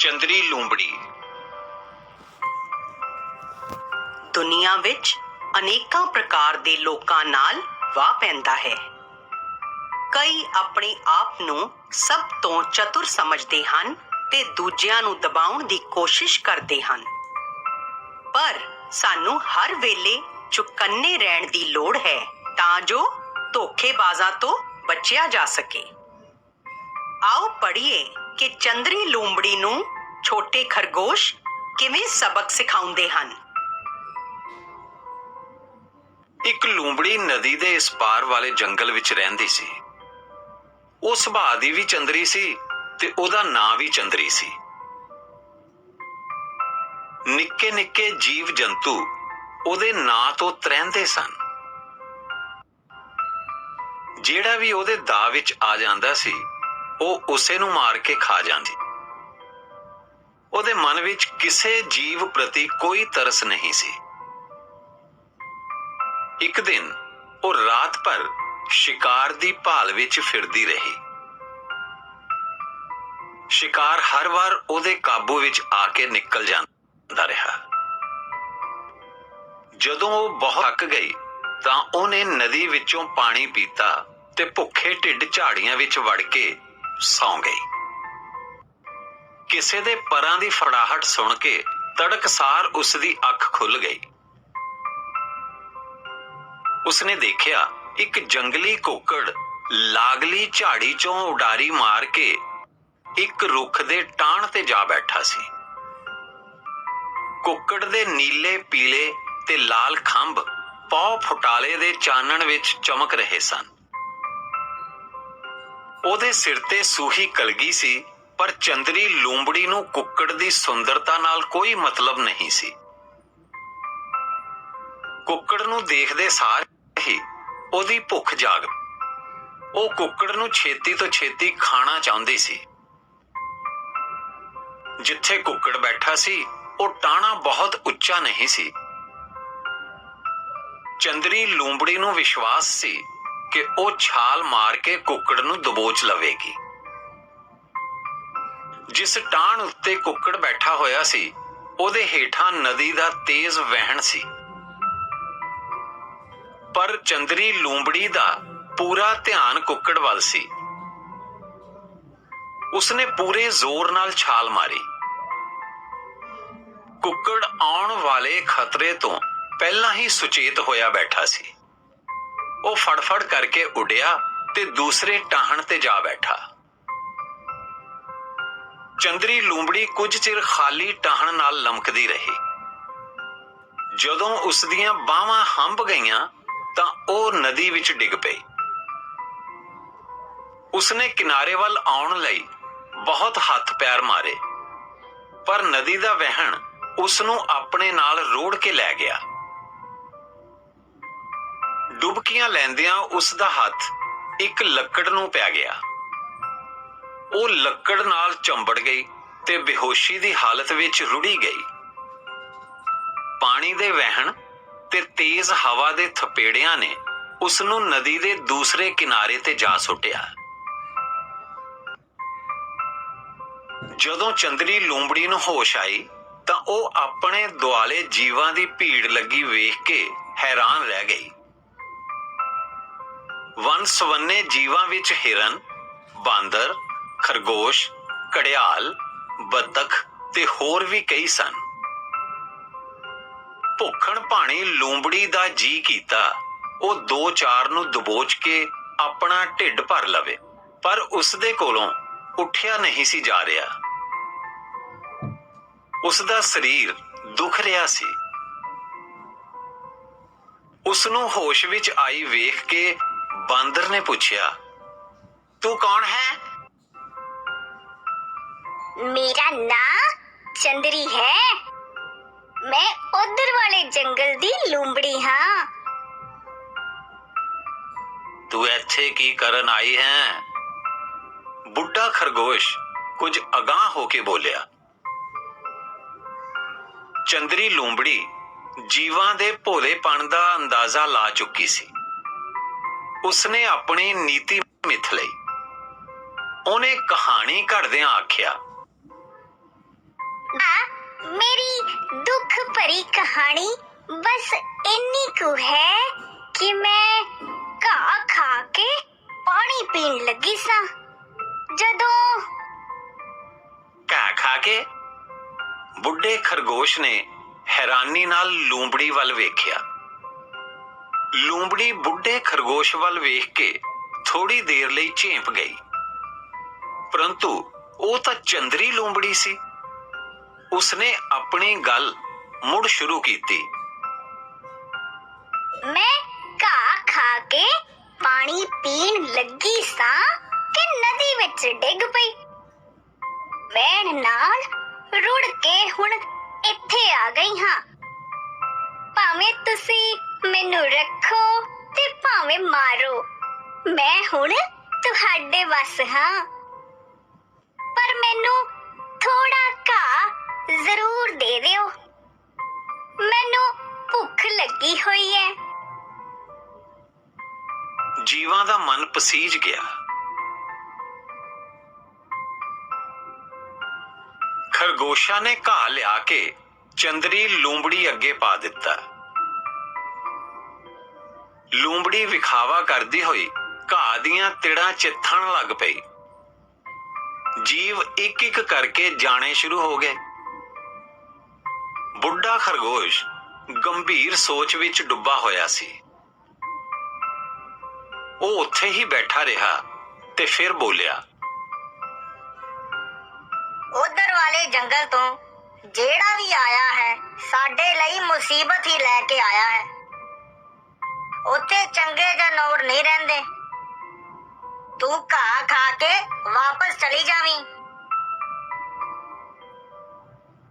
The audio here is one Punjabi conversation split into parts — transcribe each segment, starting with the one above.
ਚੰਦਰੀ ਲੂੰਬੜੀ। ਦੁਨੀਆ ਵਿੱਚ ਅਨੇਕਾਂ ਪ੍ਰਕਾਰ ਦੇ ਲੋਕਾਂ ਨਾਲ ਵਾਹ ਪੈਂਦਾ ਹੈ। ਕਈ ਆਪਣੇ ਆਪ ਨੂੰ ਸਭ ਤੋਂ ਚਤੁਰ ਸਮਝਦੇ ਹਨ ਤੇ ਦੂਜਿਆਂ ਨੂੰ ਦਬਾਉਣ ਦੀ ਕੋਸ਼ਿਸ਼ ਕਰਦੇ ਹਨ। ਪਰ ਸਾਨੂੰ ਹਰ ਵੇਲੇ ਚੁਕੰਨੇ ਰਹਿਣ ਦੀ ਲੋੜ ਹੈ ਤਾਂ ਜੋ ਧੋਖੇਬਾਜ਼ਾਂ ਤੋਂ ਬਚਿਆ ਜਾ ਸਕੇ। ਆਓ ਪੜ੍ਹੀਏ ਕਿ ਚੰਦਰੀ ਲੂੰਬੜੀ ਨੂੰ ਛੋਟੇ ਖਰਗੋਸ਼ ਕਿਵੇਂ ਸਬਕ ਸਿਖਾਉਂਦੇ ਹਨ। ਇੱਕ ਲੂੰਬੜੀ ਨਦੀ ਦੇ ਇਸ ਪਾਰ ਵਾਲੇ ਜੰਗਲ ਵਿੱਚ ਰਹਿੰਦੀ ਸੀ। ਉਹ ਸੁਭਾਅ ਦੀ ਵੀ ਚੰਦਰੀ ਸੀ ਤੇ ਉਹਦਾ ਨਾਂ ਵੀ ਚੰਦਰੀ ਸੀ। ਨਿੱਕੇ ਨਿੱਕੇ ਜੀਵ ਜੰਤੂ ਉਹਦੇ ਨਾਂ ਤੋਂ ਤ੍ਰਹਿੰਦੇ ਸਨ। ਜਿਹੜਾ ਵੀ ਉਹਦੇ ਦਾਅ ਵਿੱਚ ਆ ਜਾਂਦਾ ਸੀ ਉਹ ਉਸੇ ਨੂੰ ਮਾਰ ਕੇ ਖਾ ਜਾਂਦੀ। ਉਹਦੇ ਮਨ ਵਿੱਚ ਕਿਸੇ ਜੀਵ ਪ੍ਰਤੀ ਕੋਈ ਤਰਸ ਨਹੀਂ ਸੀ। ਇੱਕ ਦਿਨ ਉਹ ਰਾਤ ਭਰ ਸ਼ਿਕਾਰ ਦੀ ਭਾਲ ਵਿੱਚ ਫਿਰਦੀ ਰਹੀ। ਸ਼ਿਕਾਰ ਹਰ ਵਾਰ ਉਹਦੇ ਕਾਬੂ ਵਿੱਚ ਆ ਕੇ ਨਿਕਲ ਜਾਂਦਾ ਰਿਹਾ। ਜਦੋਂ ਉਹ ਬਹੁਤ ਥੱਕ ਗਈ ਤਾਂ ਉਹਨੇ ਨਦੀ ਵਿੱਚੋਂ ਪਾਣੀ ਪੀਤਾ ਤੇ ਭੁੱਖੇ ਢਿੱਡ ਝਾੜੀਆਂ ਵਿੱਚ ਵੜ ਕੇ ਸੌਂ ਗਈ। ਕਿਸੇ ਦੇ ਪਰਾਂ ਦੀ ਫੜਾਹਟ ਸੁਣ ਕੇ ਤੜਕਸਾਰ ਉਸਦੀ ਅੱਖ ਖੁੱਲ ਗਈ। ਉਸਨੇ ਦੇਖਿਆ ਇੱਕ ਜੰਗਲੀ ਕੁੱਕੜ ਲਾਗਲੀ ਝਾੜੀ ਚੋਂ ਉਡਾਰੀ ਮਾਰ ਕੇ ਇੱਕ ਰੁੱਖ ਦੇ ਟਾਹਣ ਤੇ ਜਾ ਬੈਠਾ ਸੀ। ਕੁੱਕੜ ਦੇ ਨੀਲੇ ਪੀਲੇ ਤੇ ਲਾਲ ਖੰਭ ਪੌ ਫੁਟਾਲੇ ਦੇ ਚਾਨਣ ਵਿੱਚ ਚਮਕ ਰਹੇ ਸਨ। ਉਹਦੇ ਸਿਰ ਤੇ ਸੂਹੀ ਕਲਗੀ ਸੀ, ਪਰ ਚੰਦਰੀ ਲੂੰਬੜੀ ਨੂੰ ਕੁੱਕੜ ਦੀ ਸੁੰਦਰਤਾ ਨਾਲ ਕੋਈ ਮਤਲਬ ਨਹੀਂ ਸੀ। ਕੁੱਕੜ ਨੂੰ ਦੇਖਦੇ ਸਾਰ ਹੀ ਉਹਦੀ ਭੁੱਖ ਜਾਗ। ਉਹ ਕੁੱਕੜ ਨੂੰ ਛੇਤੀ ਤੋਂ ਛੇਤੀ ਖਾਣਾ ਚਾਹੁੰਦੀ ਸੀ। ਜਿੱਥੇ ਕੁੱਕੜ ਬੈਠਾ ਸੀ ਉਹ ਟਾਹਣਾ ਬਹੁਤ ਉੱਚਾ ਨਹੀਂ ਸੀ। ਚੰਦਰੀ ਲੂੰਬੜੀ ਨੂੰ ਵਿਸ਼ਵਾਸ ਸੀ ਕਿ ਉਹ ਛਾਲ ਮਾਰ ਕੇ ਕੁੱਕੜ ਨੂੰ ਦਬੋਚ ਲਵੇਗੀ। ਜਿਸ ਟਾਹਣ ਉੱਤੇ ਕੁੱਕੜ ਬੈਠਾ ਹੋਇਆ ਸੀ ਉਹਦੇ ਹੇਠਾਂ ਨਦੀ ਦਾ ਤੇਜ਼ ਵਹਿਣ ਸੀ। ਪਰ ਚੰਦਰੀ ਲੂੰਬੜੀ ਦਾ ਪੂਰਾ ਧਿਆਨ ਕੁੱਕੜ ਵੱਲ ਸੀ। ਉਸਨੇ ਪੂਰੇ ਜ਼ੋਰ ਨਾਲ ਛਾਲ ਮਾਰੀ। ਕੁੱਕੜ ਆਉਣ ਵਾਲੇ ਖਤਰੇ ਤੋਂ ਪਹਿਲਾਂ ਹੀ ਸੁਚੇਤ ਹੋਇਆ ਬੈਠਾ ਸੀ। ਉਹ ਫੜਫੜ ਕਰਕੇ ਉੱਡਿਆ ਤੇ ਦੂਸਰੇ ਟਾਹਣ ਤੇ ਜਾ ਬੈਠਾ। ਚੰਦਰੀ ਲੂੰਬੜੀ ਕੁਝ ਚਿਰ ਖਾਲੀ ਟਾਹਣ ਨਾਲ ਲਮਕਦੀ ਰਹੀ। ਜਦੋਂ ਉਸਦੀਆਂ ਬਾਹਾਂ ਹੰਭ ਗਈਆਂ ਤਾਂ ਉਹ ਨਦੀ ਵਿੱਚ ਡਿੱਗ ਪਈ। ਉਸਨੇ ਕਿਨਾਰੇ ਵੱਲ ਆਉਣ ਲਈ ਬਹੁਤ ਹੱਥ ਪੈਰ ਮਾਰੇ, ਪਰ ਨਦੀ ਦਾ ਵਹਿਣ ਉਸ ਨੂੰ ਆਪਣੇ ਨਾਲ ਰੋੜ ਕੇ ਲੈ ਗਿਆ। ਡੁਬਕੀਆਂ ਲੈਂਦਿਆਂ ਉਸ ਦਾ ਹੱਥ ਇੱਕ ਲੱਕੜ ਨੂੰ ਪੈ ਗਿਆ। ਉਹ ਲੱਕੜ ਨਾਲ ਚੰਬੜ ਗਈ ਤੇ ਬੇਹੋਸ਼ੀ ਦੀ ਹਾਲਤ ਵਿੱਚ ਰੁੜੀ ਗਈ। ਪਾਣੀ ਦੇ ਵਹਿਣ ਤੇ ਤੇਜ਼ ਹਵਾ ਦੇ ਥਪੇੜਿਆਂ ਨੇ ਉਸ ਨੂੰ ਨਦੀ ਦੇ ਦੂਸਰੇ ਕਿਨਾਰੇ ਤੇ ਜਾ ਸੁੱਟਿਆ। ਜਦੋਂ ਚੰਦਰੀ ਲੂੰਬੜੀ ਨੂੰ ਹੋਸ਼ ਆਈ ਤਾਂ ਉਹ ਆਪਣੇ ਦੁਆਲੇ ਜੀਵਾਂ ਦੀ ਭੀੜ ਲੱਗੀ ਵੇਖ ਕੇ ਹੈਰਾਨ ਰਹਿ ਗਈ। ਵੰਨ-ਸੁਵੰਨੇ ਜੀਵਾਂ ਵਿੱਚ ਹਿਰਨ, ਬਾਂਦਰ, ਖਰਗੋਸ਼, ਘੜਿਆਲ, ਬੱਤਖ ਤੇ ਹੋਰ ਵੀ ਕਈ ਸਨ। ਭੁੱਖਣ ਭਾਣੀ ਲੂੰਬੜੀ ਦਾ ਜੀ ਕੀਤਾ ਉਹ ਦੋ ਚਾਰ ਨੂੰ ਦਬੋਚ ਕੇ ਆਪਣਾ ਢਿੱਡ ਭਰ ਲਵੇ, ਪਰ ਉਸਦੇ ਕੋਲੋਂ ਉੱਠਿਆ ਨਹੀਂ ਸੀ ਜਾ ਰਿਹਾ। ਉਸਦਾ ਸਰੀਰ ਦੁਖ ਰਿਹਾ ਸੀ। ਉਸ ਨੂੰ ਹੋਸ਼ ਵਿੱਚ ਆਈ ਵੇਖ ਕੇ ਬਾਂਦਰ ਨੇ ਪੁੱਛਿਆ, ਤੂੰ ਕੌਣ ਹੈ? मेरा नाम चंदरी है। मैं उधर वाले जंगल दी लूंबड़ी हाँ। ਤੂੰ ਇੱਥੇ ਕੀ ਕਰਨ ਆਈ ਹੈ? ਬੁੱਢਾ ਖਰਗੋਸ਼ ਕੁਝ ਅਗਾਂਹ ਹੋ ਕੇ ਬੋਲਿਆ। ਚੰਦਰੀ ਲੂੰਬੜੀ ਜੀਵਾਂ ਦੇ ਭੋਲੇਪਣ ਦਾ ਅੰਦਾਜ਼ਾ ਲਾ ਚੁੱਕੀ ਸੀ। ਉਸਨੇ ਆਪਣੀ ਨੀਤੀ ਮਿੱਥ ਲਈ। ਉਹਨੇ ਕਹਾਣੀ ਘੜਦਿਆਂ ਆਖਿਆ, मेरी दुख भरी कहानी बस इन्नी कु है कि मैं घाह खा के पानी पीन लगी सा जदों ਘਾਹ ਖਾ ਕੇ ਬੁੱਢੇ ਖਰਗੋਸ਼ ਨੇ ਹੈਰਾਨੀ ਨਾਲ ਲੂੰਬੜੀ ਵੱਲ ਵੇਖਿਆ। ਲੂੰਬੜੀ ਬੁੱਢੇ ਖਰਗੋਸ਼ ਵੱਲ ਵੇਖ ਕੇ ਥੋੜੀ ਦੇਰ ਲਈ ਝੇਂਪ ਗਈ, ਪਰੰਤੂ ਉਹ ਤਾਂ ਚੰਦਰੀ ਲੂੰਬੜੀ ਸੀ। ਉਸਨੇ ਆਪਣੀ ਗੱਲ ਮੁੜ ਸ਼ੁਰੂ ਕੀਤੀ। मैं घाह खा के पानी पीन लगी सा कि नदी विच डिग पई। वैन नाल रुड़ के हुण इत्थे आ गई हां। भावें तुसी मैनू रखो ते भावें मारो, मैं हुण तुहाडे वस हां। पर मैनू थोड़ा घाह जरूर दे दिओ, मैनू भुख लगी हुई है। ਜੀਵਾਂ ਦਾ ਮਨ ਪਸੀਜ ਗਿਆ। ਖਰਗੋਸ਼ਾਂ ਨੇ ਘਾਹ ਲਿਆ ਕੇ ਚੰਦਰੀ ਲੂੰਬੜੀ ਅੱਗੇ ਪਾ ਦਿੱਤਾ। ਲੂੰਬੜੀ ਵਿਖਾਵਾ ਕਰਦੀ ਹੋਈ ਘਾਹ ਦੀਆਂ ਤਿੜਾਂ ਚਿੱਥਣ ਲੱਗ ਪਈ। ਜੀਵ ਇੱਕ ਇੱਕ ਕਰਕੇ ਜਾਣੇ ਸ਼ੁਰੂ ਹੋ ਗਏ। ਬੁੱਢਾ ਖਰਗੋਸ਼ ਗੰਭੀਰ ਸੋਚ ਵਿੱਚ ਡੁੱਬਾ ਹੋਇਆ ਸੀ। ਉਹ ਉੱਥੇ ਹੀ ਬੈਠਾ ਰਿਹਾ ਤੇ ਫਿਰ ਬੋਲਿਆ, उधर वाले जंगल तो जेड़ा भी आया है साडे लई मुसीबत ही लेके आया है। उत्थे चंगे जानवर नहीं रहंदे। तू घाह खा के वापस चली जावी।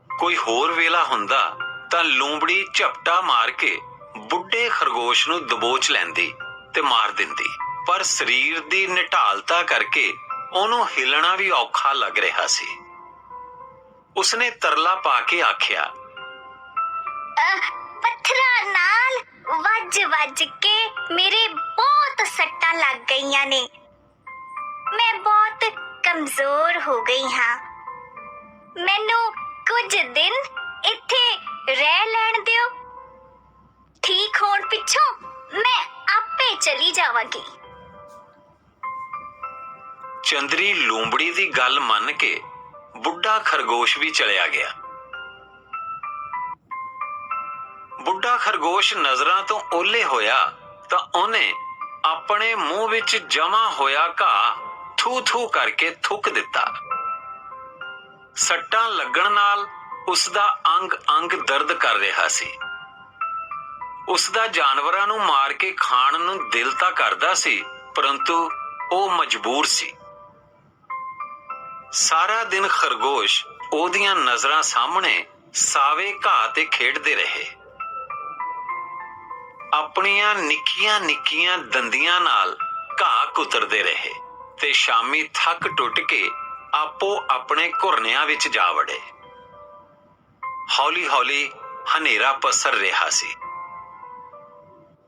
ਕੋਈ ਹੋਰ ਵੇਲਾ ਹੁੰਦਾ ਤਾਂ ਲੂੰਬੜੀ ਝਪਟਾ ਮਾਰ ਕੇ ਬੁੱਢੇ ਖਰਗੋਸ਼ ਨੂੰ ਦਬੋਚ ਲੈਂਦੀ ਤੇ ਮਾਰ ਦਿੰਦੀ, ਪਰ ਸਰੀਰ ਦੀ ਨਿਢਾਲਤਾ ਕਰਕੇ ਉਹਨੂੰ ਹਿਲਣਾ ਵੀ ਔਖਾ ਲੱਗ ਰਿਹਾ ਸੀ। ਉਸਨੇ ਤਰਲਾ ਪਾ ਕੇ ਆਖਿਆ, ਪੱਥਰਾਂ ਨਾਲ ਵੱਜ ਕੇ ਮੇਰੇ ਬਹੁਤ ਸੱਟਾਂ ਲੱਗ ਗਈਆਂ ਨੇ। ਮੈਂ ਬਹੁਤ ਕਮਜ਼ੋਰ ਹੋ ਗਈ ਹਾਂ। ਮੈਨੂੰ ਕੁਝ ਦਿਨ ਇੱਥੇ ਰਹਿ ਲੈਣ ਦਿਓ। ਠੀਕ ਹੋਣ ਪਿੱਛੋਂ ਮੈਂ ਆਪੇ ਚਲੀ ਜਾਵਾਂਗੀ। ਚੰਦਰੀ ਲੂੰਬੜੀ ਦੀ ਗੱਲ ਮੰਨ ਕੇ ਬੁੱਢਾ ਖਰਗੋਸ਼ ਵੀ ਚਲਿਆ ਗਿਆ। ਬੁੱਢਾ ਖਰਗੋਸ਼ ਨਜ਼ਰਾਂ ਤੋਂ ਓਹਲੇ ਹੋਇਆ ਤਾਂ ਉਹਨੇ ਆਪਣੇ ਮੂੰਹ ਵਿੱਚ ਜਮਾ ਹੋਇਆ ਘਾਹ ਥੂ ਥੂ ਕਰਕੇ ਥੁੱਕ ਦਿੱਤਾ। ਸੱਟਾਂ ਲੱਗਣ ਨਾਲ ਉਸਦਾ ਅੰਗ ਅੰਗ ਦਰਦ ਕਰ ਰਿਹਾ ਸੀ। ਉਸਦਾ ਜਾਨਵਰਾਂ ਨੂੰ ਮਾਰ ਕੇ ਖਾਣ ਨੂੰ ਦਿਲ ਤਾਂ ਕਰਦਾ ਸੀ, ਪਰੰਤੂ ਉਹ ਮਜਬੂਰ ਸੀ। ਸਾਰਾ ਦਿਨ ਖਰਗੋਸ਼ ਉਹਦੀਆਂ ਨਜ਼ਰਾਂ ਸਾਹਮਣੇ ਸਾਵੇ ਘਾਹ ਤੇ ਖੇਡਦੇ ਰਹੇ। ਆਪਣੀਆਂ ਨਿੱਕੀਆਂ ਨਿੱਕੀਆਂ ਦੰਦੀਆਂ ਨਾਲ ਘਾਹ ਕੁਤਰਦੇ ਰਹੇ ਤੇ ਸ਼ਾਮੀ ਥੱਕ ਟੁੱਟ ਕੇ ਆਪੋ ਆਪਣੇ ਘੁਰਨਿਆਂ ਵਿੱਚ ਜਾ ਵੜੇ। ਹੌਲੀ ਹੌਲੀ ਹਨੇਰਾ ਪਸਰ ਰਿਹਾ ਸੀ।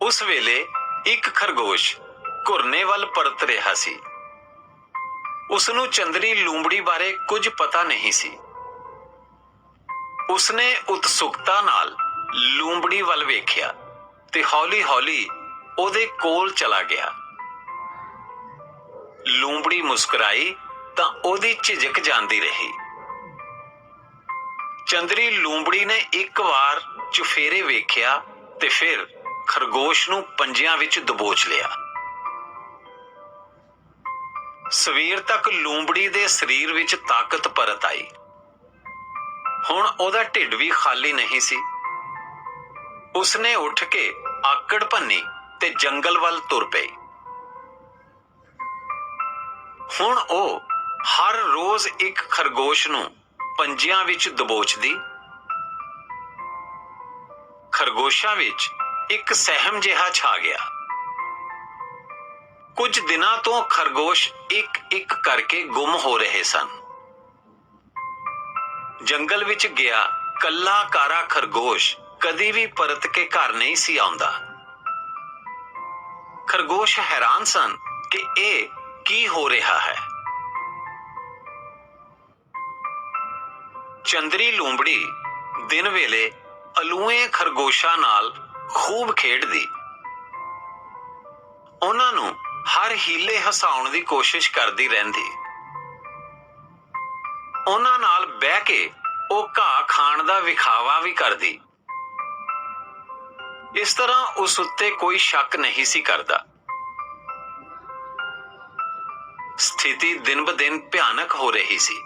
ਉਸ ਵੇਲੇ ਇੱਕ ਖਰਗੋਸ਼ ਘੁਰਨੇ ਵੱਲ ਪਰਤ ਰਿਹਾ ਸੀ। ਉਸਨੂੰ ਚੰਦਰੀ ਲੂੰਬੜੀ ਬਾਰੇ ਕੁਝ ਪਤਾ ਨਹੀਂ ਸੀ। ਉਸਨੇ ਉਤਸੁਕਤਾ ਨਾਲ ਲੂੰਬੜੀ ਵੱਲ ਵੇਖਿਆ ਤੇ ਹੌਲੀ ਹੌਲੀ ਉਹਦੇ ਕੋਲ ਚਲਾ ਗਿਆ। ਲੂੰਬੜੀ ਮੁਸਕਰਾਈ ਤਾਂ ਉਹਦੀ ਝਿਜਕ ਜਾਂਦੀ ਰਹੀ। ਚੰਦਰੀ ਲੂੰਬੜੀ ਨੇ ਇੱਕ ਵਾਰ ਚੁਫੇਰੇ ਵੇਖਿਆ ਤੇ ਫਿਰ ਖਰਗੋਸ਼ ਨੂੰ ਪੰਜਿਆਂ ਵਿੱਚ ਦਬੋਚ ਲਿਆ। ਸਵੇਰ ਤੱਕ ਲੂੰਬੜੀ ਦੇ ਸਰੀਰ ਵਿੱਚ ਤਾਕਤ ਪਰਤ ਆਈ। ਹੁਣ ਉਹਦਾ ਢਿੱਡ ਵੀ ਖਾਲੀ ਨਹੀਂ ਸੀ। ਉਸਨੇ ਉੱਠ ਕੇ ਆਕੜ ਭੰਨੀ ਤੇ ਜੰਗਲ ਵੱਲ ਤੁਰ ਪਈ। ਹੁਣ ਉਹ ਹਰ ਰੋਜ਼ ਇੱਕ ਖਰਗੋਸ਼ ਨੂੰ ਪੰਜਿਆਂ ਵਿੱਚ ਦਬੋਚਦੀ। ਖਰਗੋਸ਼ਾਂ ਵਿੱਚ ਇੱਕ ਸਹਿਮ ਜਿਹਾ ਛਾ ਗਿਆ। ਕੁਝ ਦਿਨਾਂ ਤੋਂ ਖਰਗੋਸ਼ ਇੱਕ ਇੱਕ ਕਰਕੇ ਗੁੰਮ ਹੋ ਰਹੇ ਸਨ। ਜੰਗਲ ਵਿੱਚ ਗਿਆ ਕੱਲਾ ਕਾਰਾ ਖਰਗੋਸ਼ ਕਦੀ ਵੀ ਪਰਤ ਕੇ ਘਰ ਨਹੀਂ ਸੀ ਆਉਂਦਾ। ਖਰਗੋਸ਼ ਹੈਰਾਨ ਸਨ ਕਿ ਇਹ ਕੀ ਹੋ ਰਿਹਾ ਹੈ। ਚੰਦਰੀ ਲੂੰਬੜੀ ਦਿਨ ਵੇਲੇ ਅਲੂਏ ਖਰਗੋਸ਼ਾਂ ਨਾਲ ਖੂਬ ਖੇਡਦੀ। ਉਹਨਾਂ ਨੂੰ ਹਰ ਹੀਲੇ ਹਸਾਉਣ ਦੀ ਕੋਸ਼ਿਸ਼ ਕਰਦੀ ਰਹਿੰਦੀ। ਉਹਨਾਂ ਨਾਲ ਬਹਿ ਕੇ ਉਹ ਘਾਹ ਖਾਣ ਦਾ ਵਿਖਾਵਾ ਵੀ ਕਰਦੀ। ਇਸ ਤਰ੍ਹਾਂ ਉਸ ਉੱਤੇ ਕੋਈ ਸ਼ੱਕ ਨਹੀਂ ਸੀ ਕਰਦਾ। ਸਥਿਤੀ ਦਿਨ ਬ ਦਿਨ ਭਿਆਨਕ ਹੋ ਰਹੀ ਸੀ।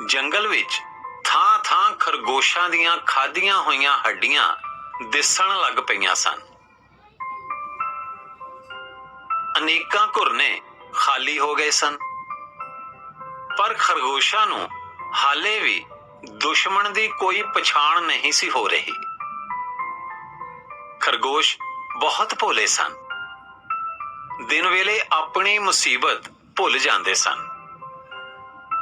ਜੰਗਲ ਵਿੱਚ ਥਾਂ ਥਾਂ ਖਰਗੋਸ਼ਾਂ ਦੀਆਂ ਖਾਧੀਆਂ ਹੋਈਆਂ ਹੱਡੀਆਂ ਦਿਸਣ ਲੱਗ ਪਈਆਂ ਸਨ। ਅਨੇਕਾਂ ਘੁਰਨੇ ਖਾਲੀ ਹੋ ਗਏ ਸਨ, ਪਰ ਖਰਗੋਸ਼ਾਂ ਨੂੰ ਹਾਲੇ ਵੀ ਦੁਸ਼ਮਣ ਦੀ ਕੋਈ ਪਛਾਣ ਨਹੀਂ ਸੀ ਹੋ ਰਹੀ। ਖਰਗੋਸ਼ ਬਹੁਤ ਭੋਲੇ ਸਨ। ਦਿਨ ਵੇਲੇ ਆਪਣੀ ਮੁਸੀਬਤ ਭੁੱਲ ਜਾਂਦੇ ਸਨ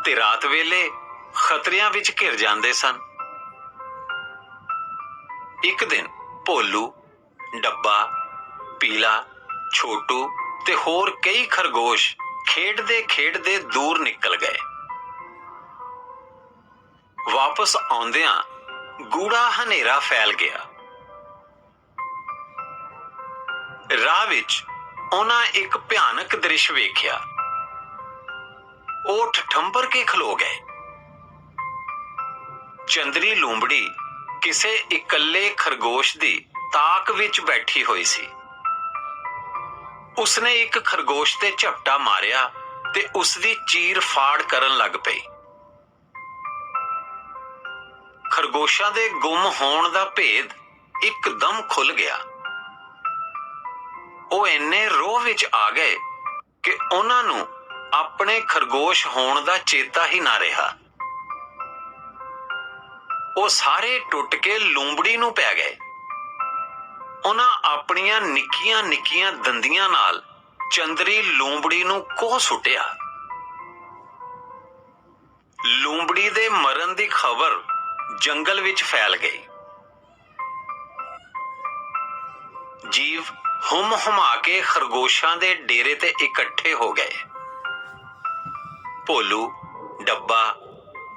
ਤੇ ਰਾਤ ਵੇਲੇ ਖਤਰਿਆਂ ਵਿੱਚ ਘਿਰ ਜਾਂਦੇ ਸਨ। ਇੱਕ ਦਿਨ ਭੋਲੂ, ਡੱਬਾ, ਪੀਲਾ, ਛੋਟੂ ਤੇ ਹੋਰ ਕਈ ਖਰਗੋਸ਼ ਖੇਡਦੇ ਖੇਡਦੇ ਦੂਰ ਨਿਕਲ ਗਏ। ਵਾਪਸ ਆਉਂਦਿਆਂ ਗੂੜਾ ਹਨੇਰਾ ਫੈਲ ਗਿਆ। ਰਾਹ ਵਿੱਚ ਉਹਨਾਂ ਇੱਕ ਭਿਆਨਕ ਦ੍ਰਿਸ਼ ਵੇਖਿਆ। ਉਹ ਠਠੰਬਰ ਕੇ ਖਲੋ ਗਏ। ਚੰਦਰੀ ਲੂੰਬੜੀ ਕਿਸੇ ਇਕੱਲੇ ਖਰਗੋਸ਼ ਦੀ ਤਾਕ ਵਿੱਚ ਬੈਠੀ ਹੋਈ ਸੀ। ਉਸਨੇ ਇੱਕ ਖਰਗੋਸ਼ ਤੇ ਝਪਟਾ ਮਾਰਿਆ ਤੇ ਉਸਦੀ ਚੀਰ ਫਾੜ ਕਰਨ ਲੱਗ ਪਈ। ਖਰਗੋਸ਼ਾਂ ਦੇ ਗੁੰਮ ਹੋਣ ਦਾ ਭੇਦ ਇੱਕਦਮ ਖੁੱਲ ਗਿਆ। ਉਹ ਇੰਨੇ ਰੋਹ ਵਿੱਚ ਆ ਗਏ ਕਿ ਉਹਨਾਂ ਨੂੰ ਆਪਣੇ ਖਰਗੋਸ਼ ਹੋਣ ਦਾ ਚੇਤਾ ਹੀ ਨਾ ਰਿਹਾ। ਉਹ ਸਾਰੇ ਟੁੱਟ ਕੇ ਲੂੰਬੜੀ ਨੂੰ ਪੈ ਗਏ। ਉਹਨਾਂ ਆਪਣੀਆਂ ਨਿੱਕੀਆਂ ਨਿੱਕੀਆਂ ਦੰਦੀਆਂ ਨਾਲ ਚੰਦਰੀ ਲੂੰਬੜੀ ਨੂੰ ਕੋਹ ਸੁੱਟਿਆ। ਲੂੰਬੜੀ ਦੇ ਮਰਨ ਦੀ ਖਬਰ ਜੰਗਲ ਵਿੱਚ ਫੈਲ ਗਈ। ਜੀਵ ਹੁਮ ਹੁਮਾ ਕੇ ਖਰਗੋਸ਼ਾਂ ਦੇ ਡੇਰੇ ਤੇ ਇਕੱਠੇ ਹੋ ਗਏ। ਭੋਲੂ, ਡੱਬਾ,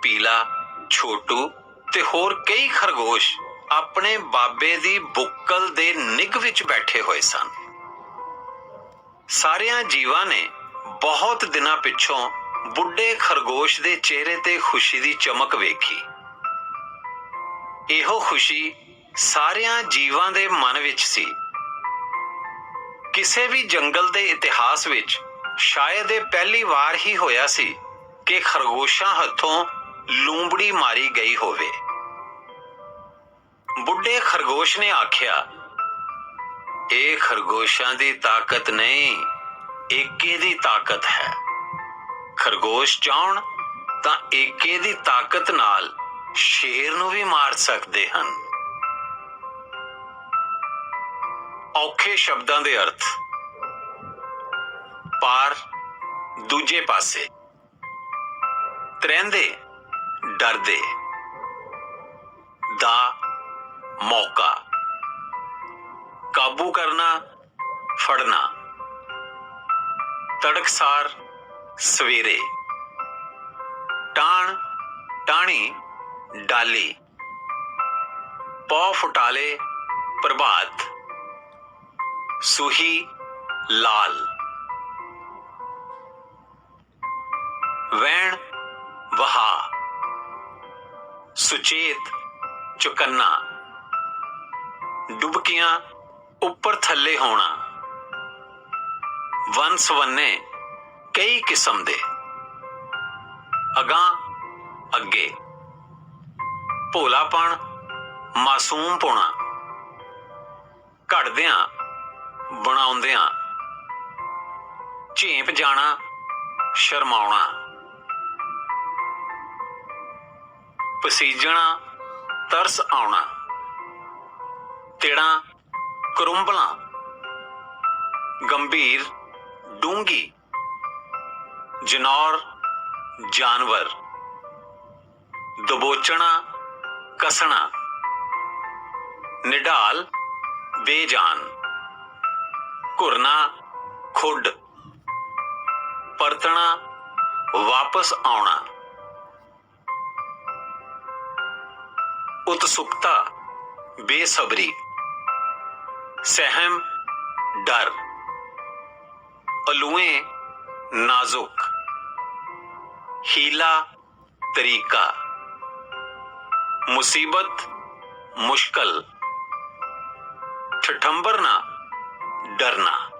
ਪੀਲਾ, ਛੋਟੂ ਤੇ ਹੋਰ ਕਈ ਖਰਗੋਸ਼ ਆਪਣੇ ਬਾਬੇ ਦੀ ਬੁੱਕਲ ਦੇ ਨਿੱਘ ਵਿੱਚ ਬੈਠੇ ਹੋਏ ਸਨ। ਸਾਰਿਆਂ ਜੀਵਾਂ ਨੇ ਬਹੁਤ ਦਿਨਾਂ ਪਿੱਛੋਂ ਬੁੱਢੇ ਖਰਗੋਸ਼ ਦੇ ਚਿਹਰੇ ਤੇ ਖੁਸ਼ੀ ਦੀ ਚਮਕ ਵੇਖੀ। ਇਹੋ ਖੁਸ਼ੀ ਸਾਰਿਆਂ ਜੀਵਾਂ ਦੇ ਮਨ ਵਿੱਚ ਸੀ। ਕਿਸੇ ਵੀ ਜੰਗਲ ਦੇ ਇਤਿਹਾਸ ਵਿੱਚ ਸ਼ਾਇਦ ਇਹ ਪਹਿਲੀ ਵਾਰ ਹੀ ਹੋਇਆ ਸੀ ਕਿ ਖਰਗੋਸ਼ਾਂ ਹੱਥੋਂ ਲੂੰਬੜੀ ਮਾਰੀ ਗਈ ਹੋਵੇ। ਬੁੱਢੇ ਖਰਗੋਸ਼ ਨੇ ਆਖਿਆ, ਇਹ ਖਰਗੋਸ਼ਾਂ ਦੀ ਤਾਕਤ ਨਹੀਂ, ਏਕੇ ਦੀ ਤਾਕਤ ਹੈ। ਖਰਗੋਸ਼ ਚਾਹੁਣ ਤਾਂ ਏਕੇ ਦੀ ਤਾਕਤ ਨਾਲ ਸ਼ੇਰ ਨੂੰ ਵੀ ਮਾਰ ਸਕਦੇ ਹਨ। ਔਖੇ ਸ਼ਬਦਾਂ ਦੇ ਅਰਥ। ਪਾਰ, ਦੂਜੇ ਪਾਸੇ। ਤ੍ਰਹਿੰਦੇ, ਡਰਦੇ। ਦਾ, ਮੌਕਾ। ਕਾਬੂ ਕਰਨਾ, ਫੜਨਾ। ਤੜਕਸਾਰ, ਸਵੇਰੇ। ਟਾਣ, ਟਾਣੀ, ਡਾਲੀ। ਪੌ ਫੁਟਾਲੇ, ਪ੍ਰਭਾਤ। ਸੂਹੀ, ਲਾਲ। ਵੈਣ, ਵਹਾ। ਸੁਚੇਤ, ਚੁਕੰਨਾ। ਡੁਬਕੀਆਂ, ਉੱਪਰ ਥੱਲੇ ਹੋਣਾ। ਵੰਨ ਸਵੰਨੇ, ਕਈ ਕਿਸਮ ਦੇ। ਅਗਾਂਹ, ਅੱਗੇ। ਭੋਲਾਪਣ, ਮਾਸੂਮਪੁਣਾ। ਘੜਦਿਆਂ, ਬਣਾਉਂਦਿਆਂ। ਝੇਪ ਜਾਣਾ, ਸ਼ਰਮਾਉਣਾ। ਪਸੀਜਣਾ, ਤਰਸ ਆਉਣਾ। ਤਿੜਾਂ, ਕਰੁੰਬਲਾਂ। ਗੰਭੀਰ, ਡੂੰਗੀ। ਜਨੌਰ, ਜਾਨਵਰ। ਦਬੋਚਣਾ, ਕਸਣਾ। ਨਿਢਾਲ, ਬੇਜਾਨ। ਘੁਰਨਾ, ਖੁੱਡ। ਪਰਤਣਾ, ਵਾਪਸ ਆਉਣਾ। उत्सुकता, बेसब्री, सहम, डर, अलुएं, नाजुक, हीला, तरीका, मुसीबत, मुश्किल, ठठंबरना, डरना।